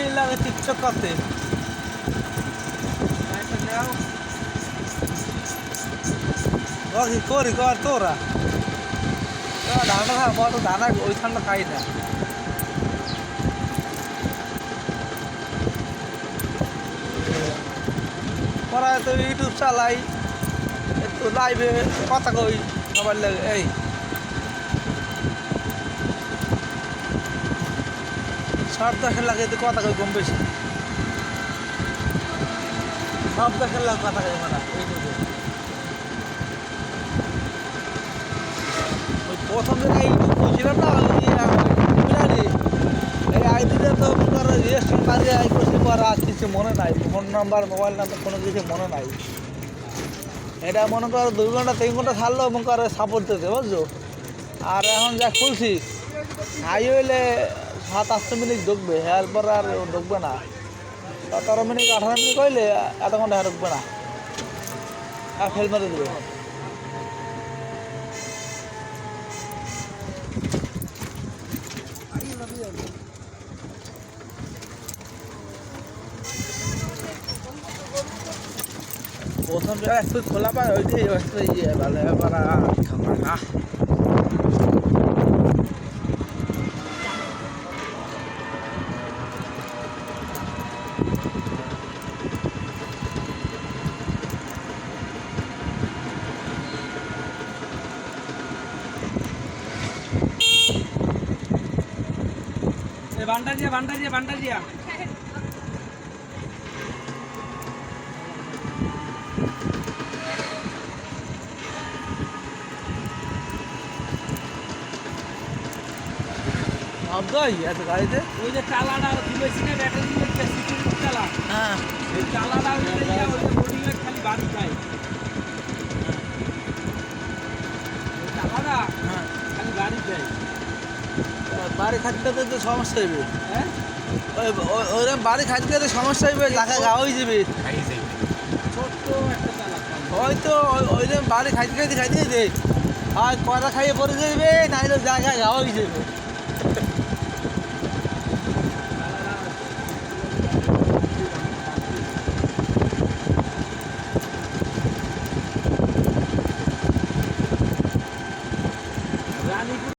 এই লাগে টিকটক করতে কি করি কর তোরা ধানটা খা বড় ধানা ওই ঠান্ডা খাই না পরে তো ইউটিউব চালাই একটু লাইভে কথা কই সবার লাগে এই সব দেখার লাগে তো কথা কই কম বেশি সব দেখার লাগে কথা কই মানে ইউটিউবে ওই প্রথম দিন ইউটিউব করছিলাম না এই আইডিটা তো রেজিস্ট্রেশন কাজে আই করছি পর আর কিছু মনে নাই ফোন নাম্বার মোবাইল নাম্বার কোনো কিছু মনে নাই এটা মনে করো 2 ঘন্টা 3 ঘন্টা থাকলেও মনে করে সাপোর্ট দিতে বুঝছো আর এখন যা খুলছি হাই হইলে 7-8 মিনিট ঢুকবে এরপর আর ঢুকবে না 17 মিনিট 18 মিনিট কইলে এত ঘন্টা ঢুকবে না আর ফেল মেরে দেবে প্রথম জায়গায় একটু খোলা পায় ওইটাই ইয়ে ভালো এবার খাবার বান্ডা দিয়া আবদাই এত গাড়িতে ওই যে চালাটা তুলেছি না ব্যাটারি একটা সিকিউরিটি চালা হ্যাঁ এই চালাটা ওই যে বোর্ডিং এর খালি বাড়ি যায় ওই চালাটা হ্যাঁ খালি বাড়ি যায় বাড়ি খাইতে তো সমস্যা হইবে হ্যাঁ ওইরকম বাড়ি খাইতে তো সমস্যা হইবে টাকা গা হয়ে যাবে ছোট্ট একটা চালা হয়তো ওইরকম বাড়ি খাইতে খাইতে খাইতে দে আর কয়টা খাইয়ে পরে যাবে নাইলে জায়গা গা হয়ে যাবে